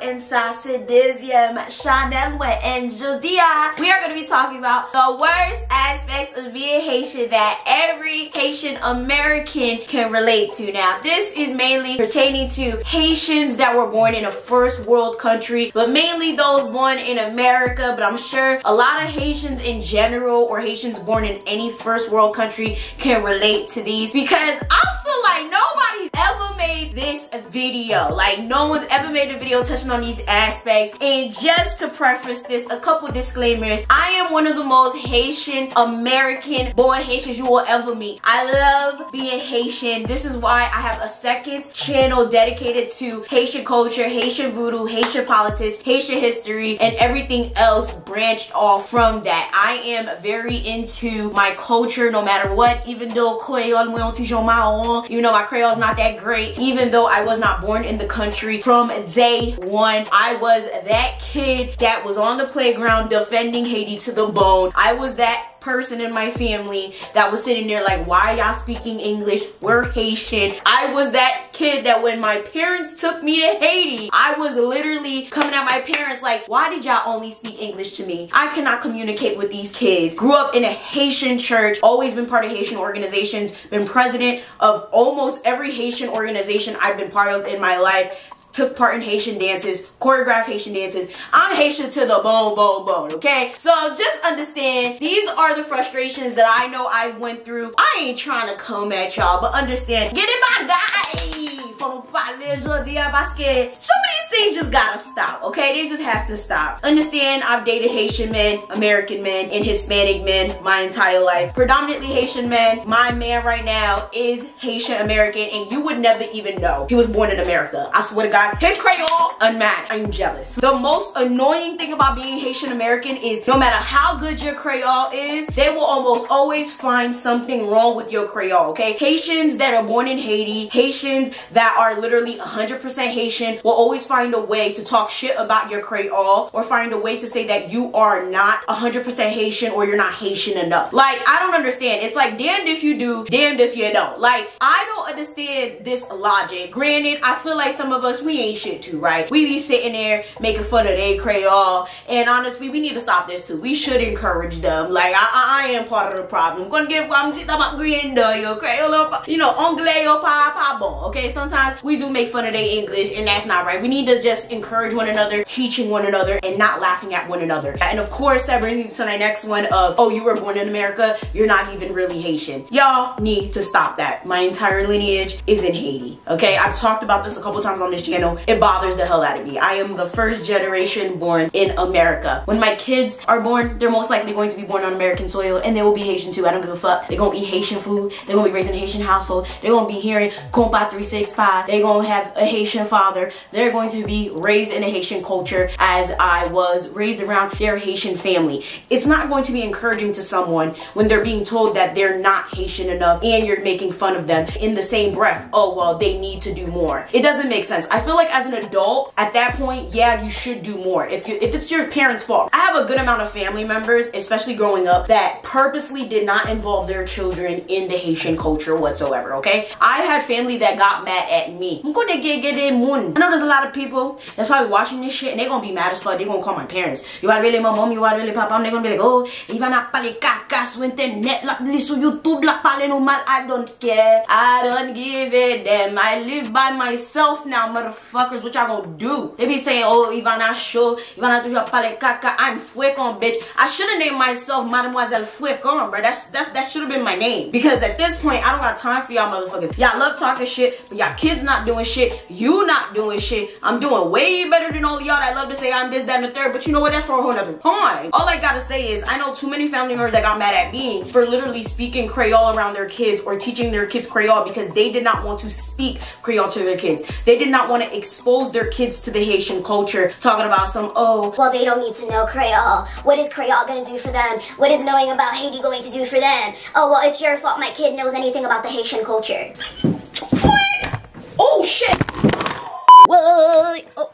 and ça c'est deuxième Chanel and Jodia. We are going to be talking about the worst aspects of being Haitian that every Haitian American can relate to. Now, this is mainly pertaining to Haitians that were born in a first world country, but mainly those born in America. But I'm sure a lot of Haitians in general, or Haitians born in any first world country, can relate to these, because I feel like nobody's ever made this video. Like, no one's ever made a video touching on these aspects. And just to preface this, a couple disclaimers. I am one of the most Haitian American born Haitians you will ever meet. I love being Haitian. This is why I have a second channel dedicated to Haitian culture, Haitian voodoo, Haitian politics, Haitian history, and everything else branched off from that. I am very into my culture no matter what, even though Creole, even though my Creole is not that great, even though I was not born in the country from day one. I was that kid that was on the playground defending Haiti to the bone. I was that person in my family that was sitting there like, why y'all speaking English? We're Haitian. I was that kid that when my parents took me to Haiti, I was literally coming at my parents like, why did y'all only speak English to me? I cannot communicate with these kids. Grew up in a Haitian church, always been part of Haitian organizations, been president of almost every Haitian organization I've been part of in my life. Took part in Haitian dances, choreographed Haitian dances. I'm Haitian to the bone, okay? So just understand, these are the frustrations that I know I've went through. I ain't trying to come at y'all, but understand, get in my guy. Some of these things just gotta stop, okay? They just have to stop. Understand, I've dated Haitian men, American men, and Hispanic men my entire life. Predominantly Haitian men. My man right now is Haitian American, and you would never even know he was born in America. I swear to God. His Creole, unmatched. I'm jealous. The most annoying thing about being Haitian American is no matter how good your Creole is, they will almost always find something wrong with your Creole, okay? Haitians that are born in Haiti, Haitians that are literally 100% Haitian will always find a way to talk shit about your Creole, or find a way to say that you are not 100% Haitian, or you're not Haitian enough. Like, I don't understand. It's like damned if you do, damned if you don't. Like, I don't understand this logic. Granted, I feel like some of us, we ain't shit too, right? We be sitting there making fun of their Creole, and honestly, we need to stop this too. We should encourage them. Like, I am part of the problem. I'm gonna give your Creole, you know, anglais or pas bon. Okay, sometimes we do make fun of their English, and that's not right. We need to just encourage one another, teaching one another, and not laughing at one another. And of course, that brings me to my next one of, oh, you were born in America, you're not even really Haitian. Y'all need to stop that. My entire lineage is in Haiti, okay? I've talked about this a couple times on this channel. It bothers the hell out of me. I am the first generation born in America. When my kids are born, they're most likely going to be born on American soil, and they will be Haitian too. I don't give a fuck. They're gonna eat Haitian food. They're gonna be raised in a Haitian household. They're gonna be hearing Compa 365. They're gonna have a Haitian father. They're going to be raised in a Haitian culture as I was raised around their Haitian family. It's not going to be encouraging to someone when they're being told that they're not Haitian enough, and you're making fun of them in the same breath. Oh, well, they need to do more. It doesn't make sense. I feel like as an adult, at that point, yeah, you should do more. If it's your parents' fault. I have a good amount of family members, especially growing up, that purposely did not involve their children in the Haitian culture whatsoever, okay? I had family that got mad at me. I know there's a lot of people that's probably watching this shit, and they're gonna be mad as fuck. They're gonna call my parents. You are really my mom, you are really papa. They're gonna be like, oh, Yvana pale kaka sur internet, la pli sur YouTube, la pale normal. I don't care. I don't give a damn. I live by myself now, motherfuckers. What y'all gonna do? They be saying, oh, Yvana show, Yvana toujours pale kaka. I'm Fouecon, bitch. I should have named myself Mademoiselle Fouecon, bro. That should have been my name. Because at this point, I don't got time for y'all motherfuckers. Y'all love talking shit, but y'all kids not doing shit. You not doing shit. I'm doing way better than all of y'all that love to say I'm this, that, and the third. But you know what? That's for a whole nother time. All I gotta say is, I know too many family members that got mad at me for literally speaking Creole around their kids, or teaching their kids Creole, because they did not want to speak Creole to their kids. They did not want to expose their kids to the Haitian culture, talking about some, oh, well, they don't need to know Creole. What is Creole gonna do for them? What is knowing about Haiti going to do for them? Oh, well, it's your fault my kid knows anything about the Haitian culture. Oh, shit. Whoa. Oh.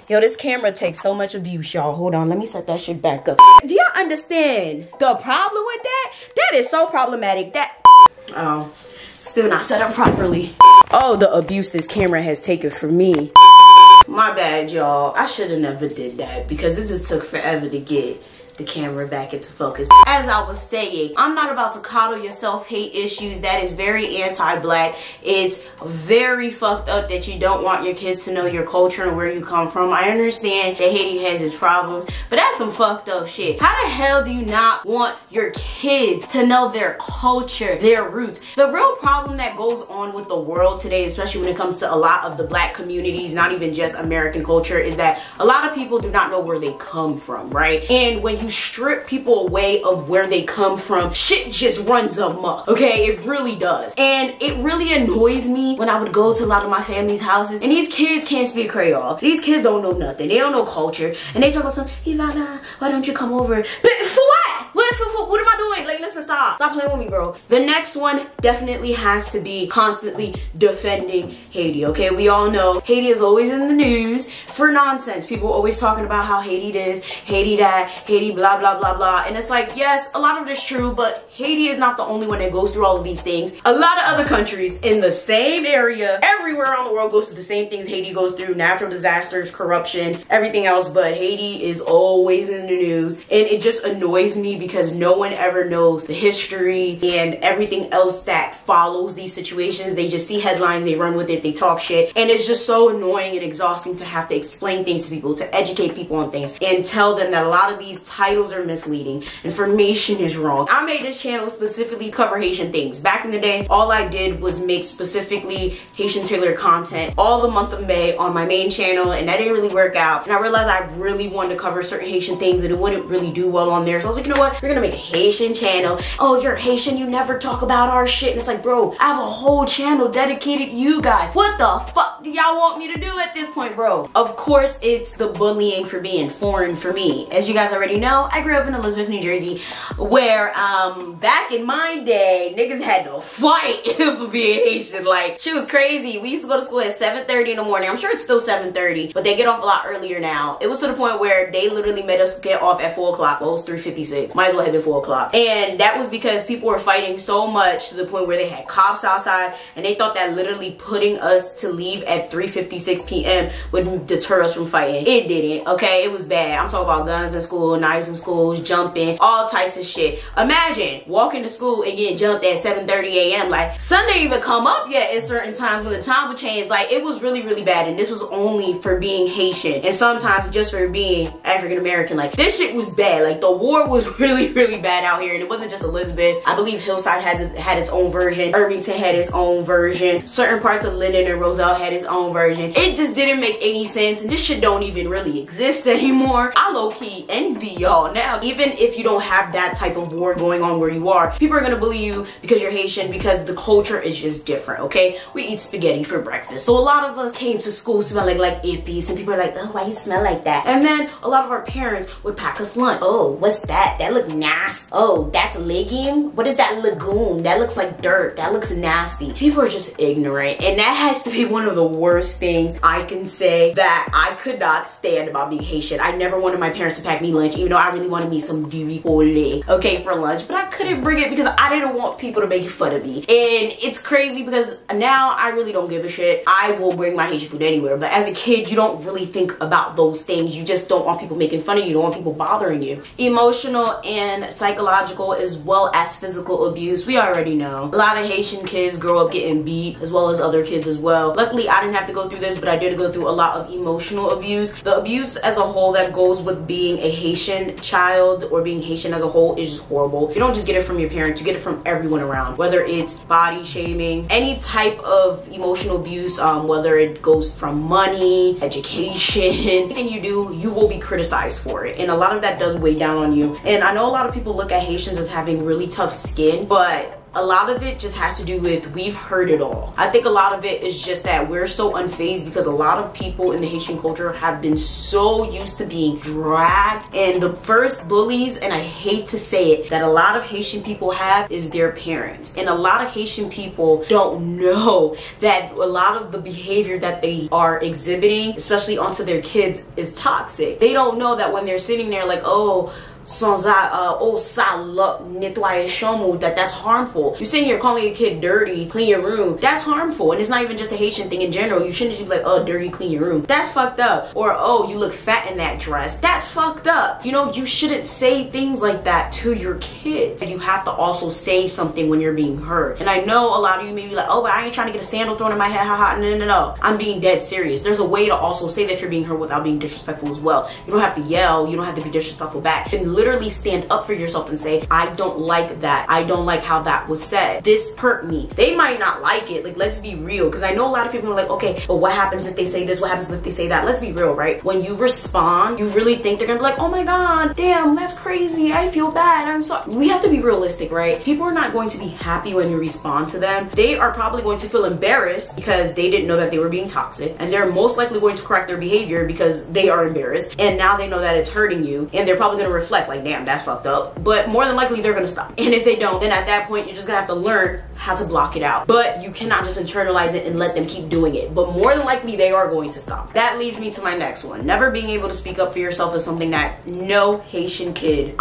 Yo, this camera takes so much abuse, y'all. Hold on, let me set that shit back up. Do y'all understand the problem with that? That is so problematic. That, oh, still not set up properly. Oh, the abuse this camera has taken from me. My bad, y'all. I should have never did that because this just took forever to get the camera back into focus. As I was saying, I'm not about to coddle your self-hate issues. That is very anti-black. It's very fucked up that you don't want your kids to know your culture and where you come from. I understand that Haiti has its problems, but that's some fucked up shit. How the hell do you not want your kids to know their culture, their roots? The real problem that goes on with the world today, especially when it comes to a lot of the black communities, not even just American culture, is that a lot of people do not know where they come from, right? And when you strip people away of where they come from, shit just runs amok, okay? It really does. And it really annoys me when I would go to a lot of my family's houses and these kids can't speak Creole. These kids don't know nothing. They don't know culture. And they talk about some, Yvana, why don't you come over? But for what? What am I doing? Like, listen, stop playing with me, bro. The next one definitely has to be constantly defending Haiti, okay? We all know Haiti is always in the news for nonsense. People always talking about how Haiti this, Haiti that, Haiti blah, blah, blah, blah. And it's like, yes, a lot of it is true, but Haiti is not the only one that goes through all of these things. A lot of other countries in the same area, everywhere around the world goes through the same things Haiti goes through, natural disasters, corruption, everything else, but Haiti is always in the news. And it just annoys me because no one ever knows the history and everything else that follows these situations. They just see headlines, they run with it, they talk shit. And it's just so annoying and exhausting to have to explain things to people, to educate people on things and tell them that a lot of these titles are misleading, information is wrong. I made this channel specifically to cover Haitian things. Back in the day, all I did was make specifically Haitian tailored content all the month of May on my main channel, and that didn't really work out. And I realized I really wanted to cover certain Haitian things and it wouldn't really do well on there. So I was like, you know what? We're gonna make a Haitian channel. Oh, you're Haitian, you never talk about our shit. And it's like, bro, I have a whole channel dedicated to you guys. What the fuck do y'all want me to do at this point, bro? Of course, it's the bullying for being foreign for me. As you guys already know, I grew up in Elizabeth, New Jersey, where back in my day, niggas had to fight for being Haitian. Like, she was crazy. We used to go to school at 7:30 in the morning. I'm sure it's still 7:30, but they get off a lot earlier now. It was to the point where they literally made us get off at 4 o'clock. Well, it was 3:56. Might as well have been 4 o'clock. And that was because people were fighting so much to the point where they had cops outside, and they thought that literally putting us to leave at 3:56 p.m. would deter us from fighting. It didn't, okay? It was bad. I'm talking about guns in school, knives in schools, jumping, all types of shit. Imagine walking to school and getting jumped at 7:30 a.m. Like, sun didn't even come up yet at certain times when the time would change. Like, it was really, really bad. And this was only for being Haitian, and sometimes just for being African American. Like, this shit was bad. Like, the war was really, really bad out here. And it wasn't just Elizabeth. I believe Hillside had its own version. Irvington had its own version. Certain parts of Linden and Roselle had its own version. It just didn't make any sense. And this shit don't even really exist anymore. I low-key envy y'all now. Even if you don't have that type of war going on where you are, people are gonna bully you because you're Haitian, because the culture is just different, okay? We eat spaghetti for breakfast. So a lot of us came to school smelling like ippies, and people are like, oh, why you smell like that? And then a lot of our parents would pack us lunch. Oh, what's that? That look nasty. Oh, that's legume? What is that legume? That looks like dirt. That looks nasty. People are just ignorant, and that has to be one of the worst things I can say that I could not stand about being Haitian. I never wanted my parents to pack me lunch, even though I really wanted me some duri, okay, for lunch, but I couldn't bring it because I didn't want people to make fun of me. And it's crazy because now I really don't give a shit. I will bring my Haitian food anywhere, but as a kid, you don't really think about those things. You just don't want people making fun of you. You don't want people bothering you. Emotional and psychological as well as physical abuse, we already know. A lot of Haitian kids grow up getting beat, as well as other kids as well. Luckily, I didn't have to go through this, but I did go through a lot of emotional abuse. The abuse as a whole that goes with being a Haitian child or being Haitian as a whole is just horrible. You don't just get it from your parents, you get it from everyone around. Whether it's body shaming, any type of emotional abuse, whether it goes from money, education, anything you do, you will be criticized for it. And a lot of that does weigh down on you. And I know a lot of people look at Haitians as having really tough skin, but a lot of it just has to do with we've heard it all. I think a lot of it is just that we're so unfazed because a lot of people in the Haitian culture have been so used to being dragged. And the first bullies, and I hate to say it, that a lot of Haitian people have is their parents. And a lot of Haitian people don't know that a lot of the behavior that they are exhibiting, especially onto their kids, is toxic. They don't know that when they're sitting there like, oh, sans salope nettoyer chambre, that's harmful. You're sitting here calling a kid dirty, clean your room. That's harmful, and it's not even just a Haitian thing in general. You shouldn't just be like, oh, dirty, clean your room. That's fucked up. Or, oh, you look fat in that dress. That's fucked up. You know, you shouldn't say things like that to your kids. You have to also say something when you're being hurt. And I know a lot of you may be like, oh, but I ain't trying to get a sandal thrown in my head, haha. No. I'm being dead serious. There's a way to also say that you're being hurt without being disrespectful as well. You don't have to yell. You don't have to be disrespectful back. You can literally stand up for yourself and say, I don't like that. I don't like how that was said. This hurt me. They might not like it. Like, let's be real. Because I know a lot of people are like, okay, but what happens if they say this? What happens if they say that? Let's be real, right? When you respond, you really think they're gonna be like, oh my God, damn, that's crazy. I feel bad. I'm sorry. We have to be realistic, right? People are not going to be happy when you respond to them. They are probably going to feel embarrassed because they didn't know that they were being toxic. And they're most likely going to correct their behavior because they are embarrassed. And now they know that it's hurting you. And they're probably gonna reflect like, damn, that's fucked up. But more than likely, they're gonna stop. And if they don't, then at that point, you're just gonna have to learn how to block it out. But you cannot just internalize it and let them keep doing it. But more than likely, they are going to stop. That leads me to my next one. Never being able to speak up for yourself is something that no Haitian kid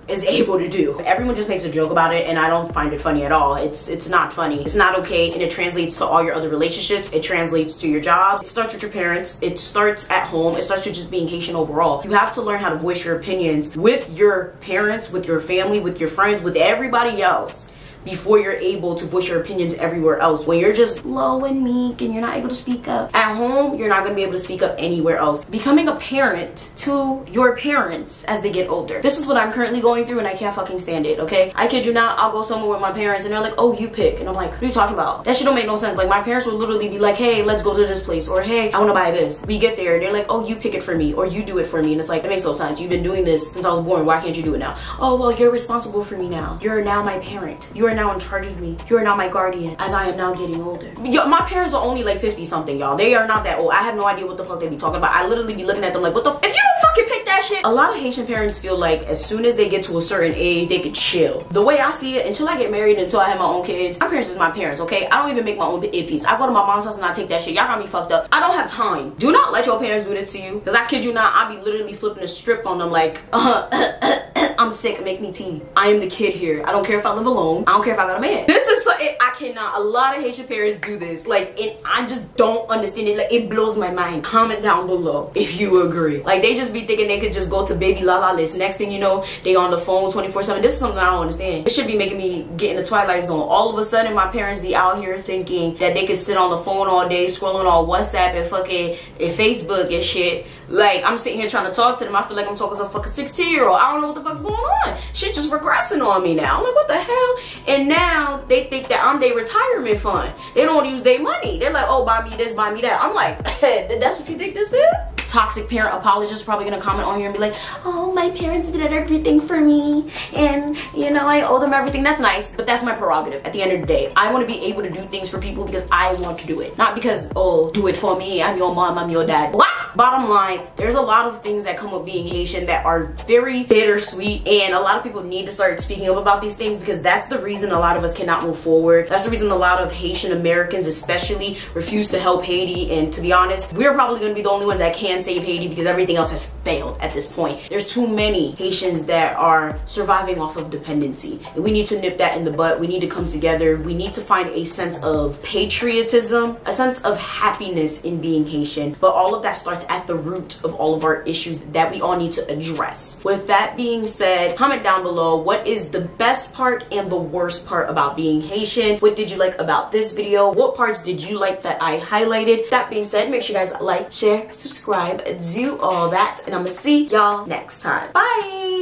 is able to do. Everyone just makes a joke about it, and I don't find it funny at all. It's not funny. It's not okay, and it translates to all your other relationships. It translates to your jobs. It starts with your parents. It starts at home. It starts with just being Haitian overall. You have to learn how to voice your opinions with your parents, with your family, with your friends, with everybody else, before you're able to voice your opinions everywhere else. When you're just low and meek and you're not able to speak up at home, you're not going to be able to speak up anywhere else. Becoming a parent to your parents as they get older. This is what I'm currently going through, and I can't fucking stand it, okay? I kid you not, I'll go somewhere with my parents and they're like, oh, you pick. And I'm like, what are you talking about? That shit don't make no sense. Like, my parents would literally be like, hey, let's go to this place, or hey, I want to buy this. We get there and they're like, oh, you pick it for me, or you do it for me. And it's like, that makes no sense. You've been doing this since I was born. Why can't you do it now? Oh, well, you're responsible for me now. You're now my parent. You are now in charge of me. You are now my guardian as I am now getting older. Yo, my parents are only like 50 something, y'all. They are not that old. I have no idea what the fuck they be talking about. I literally be looking at them like, what the f— if you don't fucking pick that shit. A lot of Haitian parents feel like as soon as they get to a certain age, they could chill. The way I see it, until I get married, until I have my own kids, my parents is my parents, okay? I don't even make my own earpiece. I go to my mom's house and I take that shit. Y'all got me fucked up. I don't have time. Do not let your parents do this to you. Because I kid you not, I be literally flipping a strip on them like, I'm sick, make me tea. I am the kid here. I don't care if I live alone. I don't care if I got a man. This is so, I cannot. A lot of Haitian parents do this. Like, I just don't understand it. Like, it blows my mind. Comment down below if you agree. Like, they just be thinking they could just go to baby la la list. Next thing you know, they on the phone 24/7. This is something I don't understand. It should be making me get in the twilight zone. All of a sudden, my parents be out here thinking that they could sit on the phone all day, scrolling on WhatsApp and fucking and Facebook and shit. Like, I'm sitting here trying to talk to them. I feel like I'm talking to a fucking 16-year-old. I don't know what the fuck's going on. Shit just regressing on me now. I'm like, what the hell? And now they think that I'm their retirement fund. They don't use their money. They're like, oh, buy me this, buy me that. I'm like, that's what you think this is? Toxic parent apologists probably gonna comment on here and be like, oh, my parents did everything for me, and you know, I owe them everything. That's nice, but that's my prerogative. At the end of the day, I want to be able to do things for people because I want to do it, not because, oh, do it for me, I'm your mom, I'm your dad. What? Bottom line, there's a lot of things that come with being Haitian that are very bittersweet, and a lot of people need to start speaking up about these things because that's the reason a lot of us cannot move forward. That's the reason a lot of Haitian Americans especially refuse to help Haiti, and to be honest, we're probably going to be the only ones that can save Haiti because everything else has failed at this point. There's too many Haitians that are surviving off of dependency, and we need to nip that in the butt. We need to come together. We need to find a sense of patriotism, a sense of happiness in being Haitian, but all of that starts at the root of all of our issues that we all need to address. With that being said, comment down below what is the best part and the worst part about being Haitian. What did you like about this video? What parts did you like that I highlighted? That being said, make sure you guys like, share, subscribe, do all that, and I'm gonna see y'all next time. Bye.